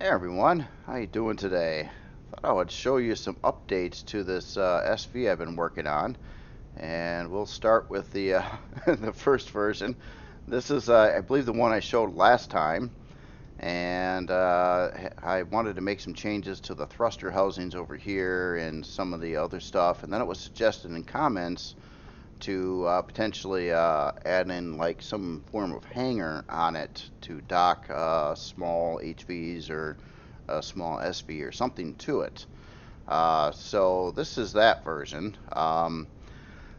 Hey everyone, how you doing today? Thought I would show you some updates to this SV I've been working on, and we'll start with the the first version. This is, I believe, the one I showed last time, and I wanted to make some changes to the thruster housings over here and some of the other stuff, and then it was suggested in comments to potentially add in like some form of hanger on it to dock small HVs or a small SV or something to it. So this is that version.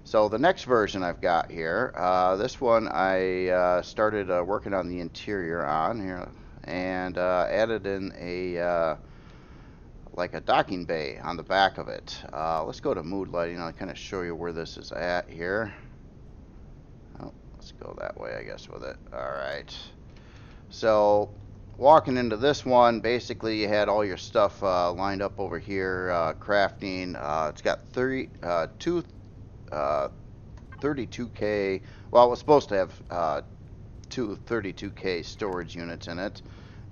So the next version I've got here, this one I started working on the interior on here and added in a like a docking bay on the back of it. Let's go to mood lighting. I'll kind of show you where this is at here. Oh, let's go that way, I guess, with it. All right. So walking into this one, basically you had all your stuff lined up over here, crafting. It's got 32K. Well, it was supposed to have two 32K storage units in it,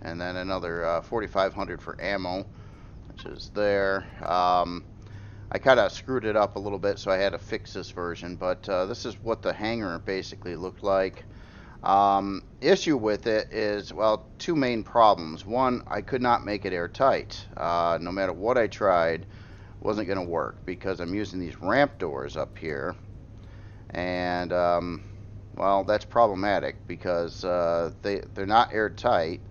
and then another 4,500 for ammo, which is there. I kind of screwed it up a little bit, so I had to fix this version, but this is what the hangar basically looked like. Issue with it is, well, two main problems. One, I could not make it airtight. No matter what I tried, wasn't going to work because I'm using these ramp doors up here, and well, that's problematic because they're not airtight.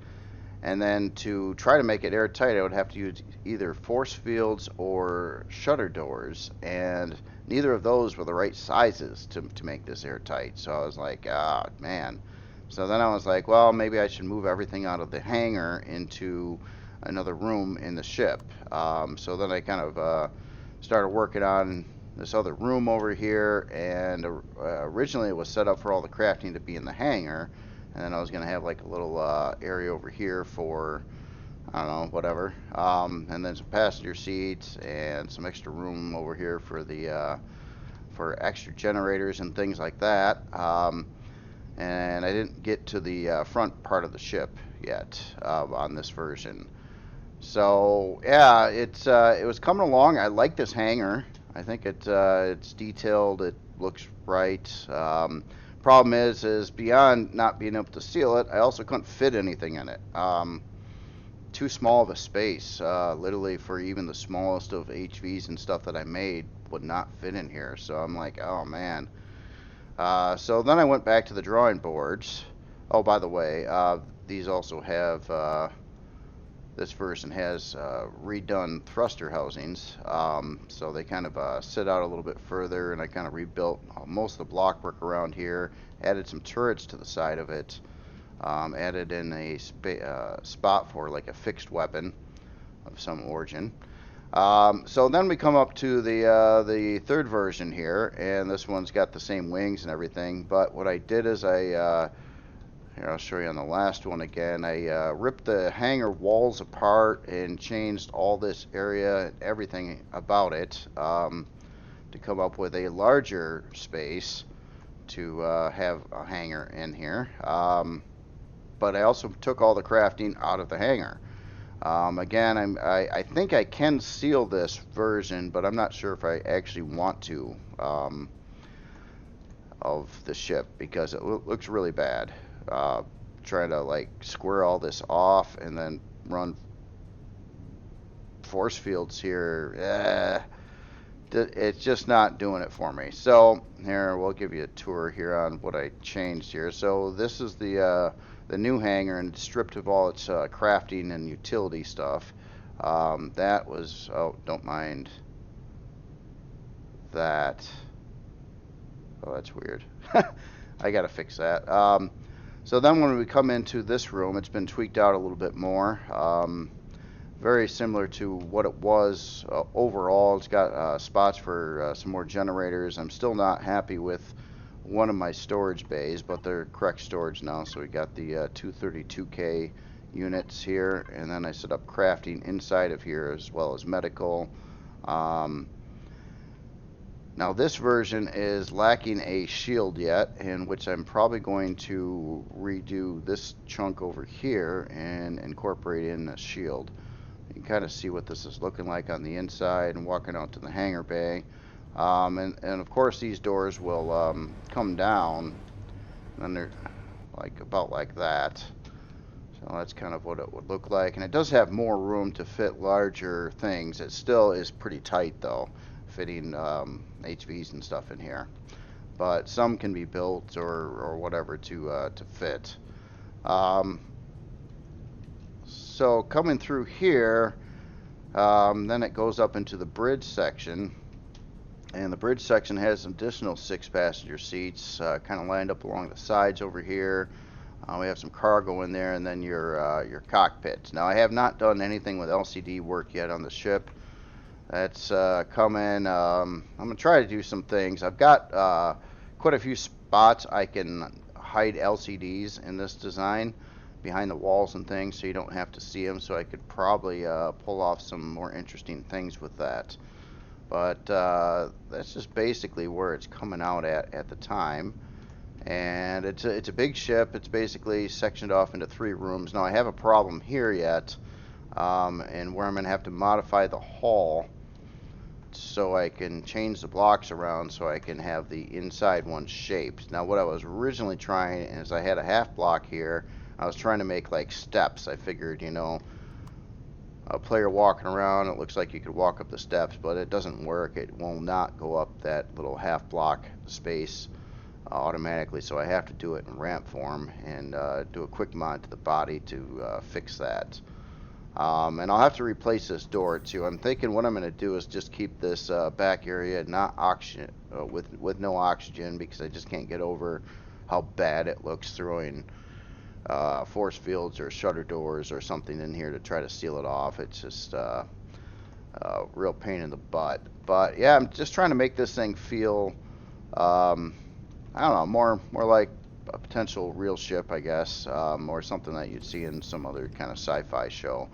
And then to try to make it airtight, I would have to use either force fields or shutter doors, and neither of those were the right sizes to make this airtight. So I was like, ah, man. So then I was like, well, maybe I should move everything out of the hangar into another room in the ship. So then I kind of started working on this other room over here, and originally it was set up for all the crafting to be in the hangar. And then I was going to have like a little area over here for, I don't know, whatever. And then some passenger seats and some extra room over here for the for extra generators and things like that. And I didn't get to the front part of the ship yet on this version. So yeah, it was coming along. I like this hangar. I think it's detailed. It looks right. Problem is beyond not being able to seal it, I also couldn't fit anything in it. Too small of a space, literally for even the smallest of HVs and stuff that I made would not fit in here. So I'm like, oh man. So then I went back to the drawing boards. Oh, by the way, these also have, this version has redone thruster housings, so they kind of sit out a little bit further, and I kind of rebuilt most of the block work around here, added some turrets to the side of it, added in a spot for like a fixed weapon of some origin. So then we come up to the third version here, and this one's got the same wings and everything, but what I did is here, I'll show you on the last one again. I ripped the hangar walls apart and changed all this area and everything about it to come up with a larger space to have a hangar in here. But I also took all the crafting out of the hangar. Again, I think I can seal this version, but I'm not sure if I actually want to of the ship because it looks really bad. Trying to like square all this off and then run force fields here. It's just not doing it for me. So here, we'll give you a tour here on what I changed here. So this is the new hangar, and it's stripped of all its crafting and utility stuff. That was, oh, don't mind that. Oh, that's weird. I gotta fix that. So then when we come into this room, it's been tweaked out a little bit more. Very similar to what it was overall. It's got spots for some more generators. I'm still not happy with one of my storage bays, but they're correct storage now. So we got the 232K units here, and then I set up crafting inside of here as well as medical. Now this version is lacking a shield yet, in which I'm probably going to redo this chunk over here and incorporate in a shield. You can kind of see what this is looking like on the inside and walking out to the hangar bay. And of course these doors will come down, and they're about like that. So that's kind of what it would look like. And it does have more room to fit larger things. It still is pretty tight though, fitting HVs and stuff in here. But some can be built or whatever to fit. So coming through here, then it goes up into the bridge section. And the bridge section has some additional 6 passenger seats kind of lined up along the sides over here. We have some cargo in there, and then your cockpit. Now I have not done anything with LCD work yet on the ship. That's coming. I'm going to try to do some things. I've got quite a few spots I can hide LCDs in this design behind the walls and things, so you don't have to see them. So I could probably pull off some more interesting things with that. But that's just basically where it's coming out at the time. And it's a big ship. It's basically sectioned off into 3 rooms. Now I have a problem here yet, and where I'm going to have to modify the hull so I can change the blocks around so I can have the inside one shaped. Now what I was originally trying is I had a half block here. I was trying to make like steps. I figured, you know, a player walking around, it looks like you could walk up the steps, but it doesn't work. It will not go up that little half block space automatically, so I have to do it in ramp form and do a quick mod to the body to fix that. And I'll have to replace this door too. I'm thinking what I'm going to do is just keep this back area not oxygen with no oxygen, because I just can't get over how bad it looks throwing force fields or shutter doors or something in here to try to seal it off. It's just a real pain in the butt. But yeah, I'm just trying to make this thing feel I don't know, more like a potential real ship, I guess, or something that you'd see in some other kind of sci-fi show.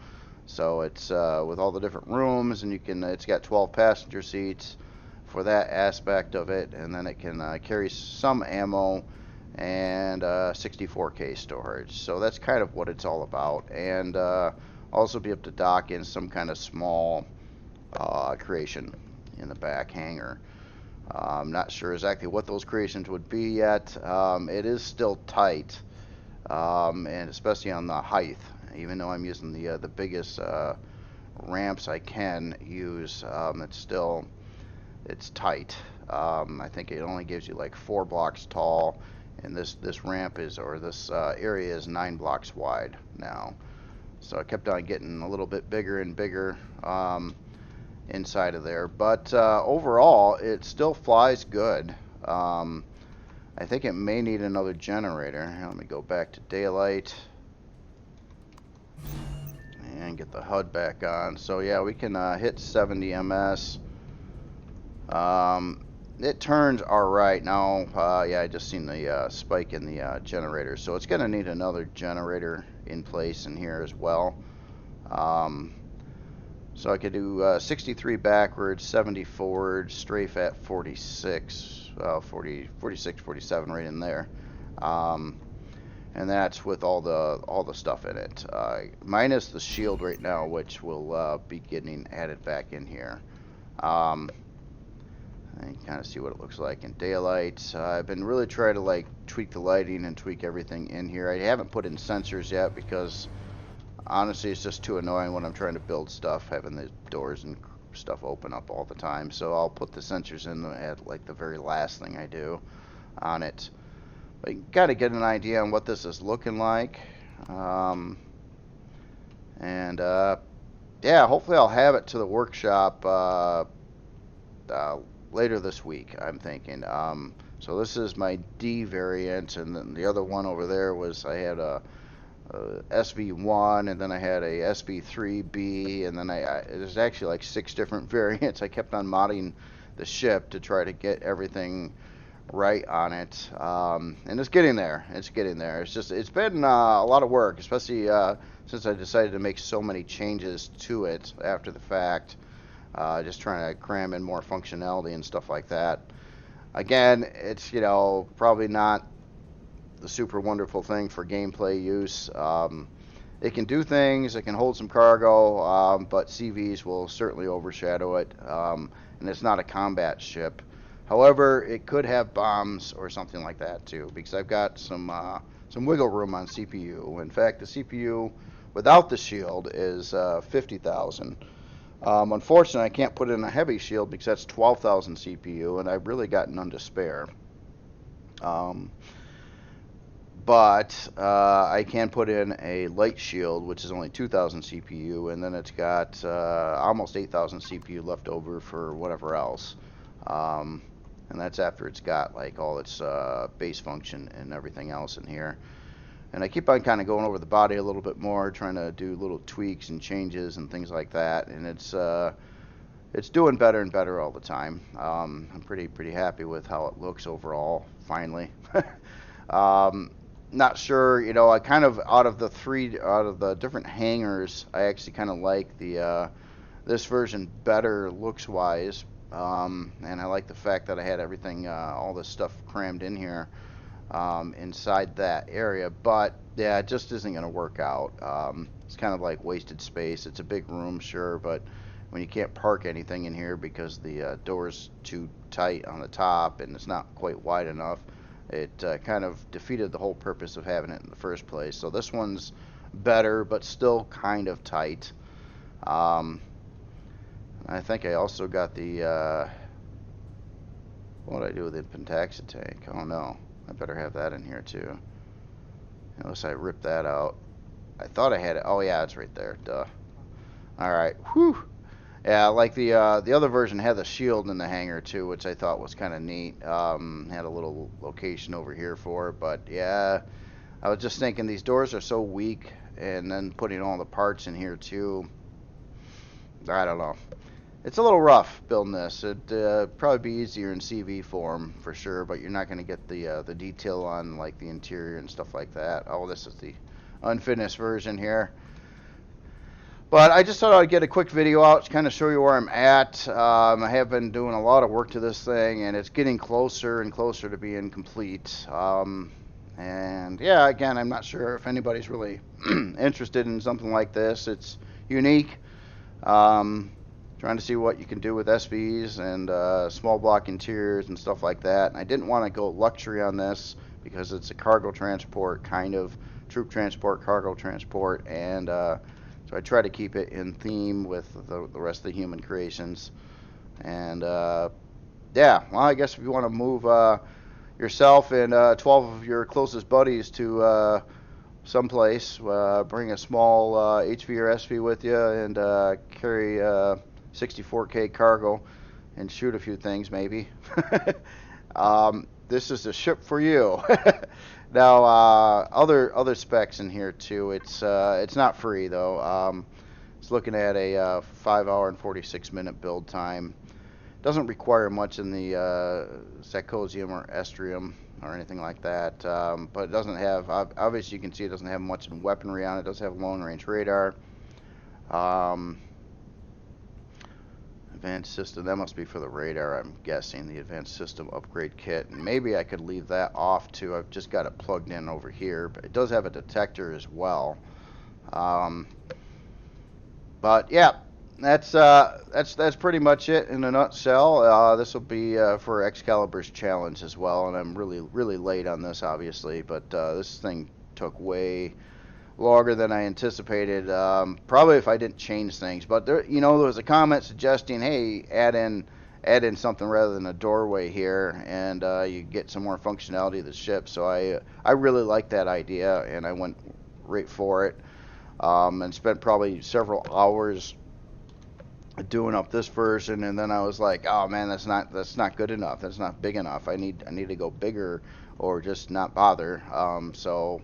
So it's with all the different rooms, and it's got 12 passenger seats for that aspect of it, and then it can carry some ammo and 64K storage. So that's kind of what it's all about, and also be able to dock in some kind of small creation in the back hangar. I'm not sure exactly what those creations would be yet. It is still tight, and especially on the height. Even though I'm using the biggest ramps I can use, it's tight. I think it only gives you like 4 blocks tall, and this ramp is, or this area is 9 blocks wide now. So I kept on getting a little bit bigger and bigger inside of there, but overall it still flies good. I think it may need another generator. Here, let me go back to daylight and get the HUD back on. So yeah, we can hit 70 ms. It turns alright now. Yeah, I just seen the spike in the generator, so it's gonna need another generator in place in here as well. So I could do 63 backwards, 70 forward, strafe at 46, 46, 47 right in there. And that's with all the stuff in it. Minus the shield right now, which will be getting added back in here. And kind of see what it looks like in daylight. I've been really trying to like tweak the lighting and tweak everything in here. I haven't put in sensors yet because honestly it's just too annoying when I'm trying to build stuff, having the doors and stuff open up all the time. So I'll put the sensors in at like the very last thing I do on it. But you got to get an idea on what this is looking like. Yeah, hopefully I'll have it to the workshop later this week, I'm thinking. So this is my D variant, and then the other one over there was, I had a SV1, and then I had a SV3B, and then there's actually like 6 different variants. I kept on modding the ship to try to get everything right on it, and it's getting there. It's been a lot of work, especially since I decided to make so many changes to it after the fact. just trying to cram in more functionality and stuff like that. Again, it's, you know, probably not the super wonderful thing for gameplay use. It can do things, it can hold some cargo, but CVs will certainly overshadow it, and it's not a combat ship. However, it could have bombs or something like that too, because I've got some wiggle room on CPU. In fact, the CPU without the shield is 50,000. Unfortunately, I can't put in a heavy shield because that's 12,000 CPU, and I've really got none to spare. But I can put in a light shield, which is only 2,000 CPU, and then it's got almost 8,000 CPU left over for whatever else. And that's after it's got like all its base function and everything else in here. And I keep on kind of going over the body a little bit more, trying to do little tweaks and changes and things like that. And it's doing better and better all the time. I'm pretty happy with how it looks overall. Finally, not sure. You know, I kind of out of the different hangars, I actually kind of like the this version better looks wise. And I like the fact that I had everything, all this stuff crammed in here. Inside that area, but yeah, it just isn't going to work out. It's kind of like wasted space. It's a big room, sure, but when you can't park anything in here because the door's too tight on the top and it's not quite wide enough, it kind of defeated the whole purpose of having it in the first place. So this one's better, but still kind of tight. I think I also got the what did I do with the Pentaxa tank? Oh no. I better have that in here too. Unless I rip that out. I thought I had it. Oh yeah, it's right there. Duh. Alright. Whew. Yeah, like the other version had the shield in the hangar too, which I thought was kind of neat. Had a little location over here for it, but yeah, I was just thinking these doors are so weak, and then putting all the parts in here too. I don't know. It's a little rough building this. It'd probably be easier in CV form for sure, but you're not going to get the detail on like the interior and stuff like that. Oh, this is the unfinished version here. But I just thought I'd get a quick video out to kind of show you where I'm at. I have been doing a lot of work to this thing, and it's getting closer and closer to being complete. And yeah, again, I'm not sure if anybody's really interested in something like this. It's unique. Trying to see what you can do with SVs and small block interiors and stuff like that. And I didn't want to go luxury on this because it's a cargo transport, kind of troop transport, cargo transport, and so I try to keep it in theme with the rest of the human creations. And yeah, well, I guess if you want to move yourself and 12 of your closest buddies to someplace, bring a small HV or SV with you and carry 64K cargo and shoot a few things maybe. This is a ship for you. Now other specs in here too. It's not free though. It's looking at a 5-hour and 46-minute build time. Doesn't require much in the Sacosium or Estrium or anything like that, but it doesn't have, obviously you can see it doesn't have much in weaponry on it. It does have long-range radar. Advanced system, that must be for the radar, I'm guessing, the advanced system upgrade kit. And maybe I could leave that off too. I've just got it plugged in over here, but it does have a detector as well. But yeah, that's pretty much it in a nutshell. This will be for Excalibur's challenge as well, and I'm really late on this obviously, but this thing took way longer than I anticipated, probably if I didn't change things. But there, there was a comment suggesting, hey, add in something rather than a doorway here, and you get some more functionality of the ship. So I really like that idea, and I went right for it, and spent probably several hours doing up this version. And then I was like, oh man, that's not good enough. That's not big enough. I need to go bigger, or just not bother. So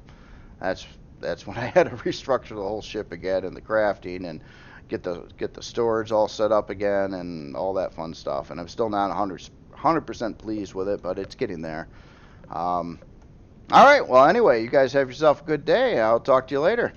that's when I had to restructure the whole ship again and the crafting and get the storage all set up again and all that fun stuff. And I'm still not 100% pleased with it, but it's getting there. All right, well, anyway, you guys have yourself a good day. I'll talk to you later.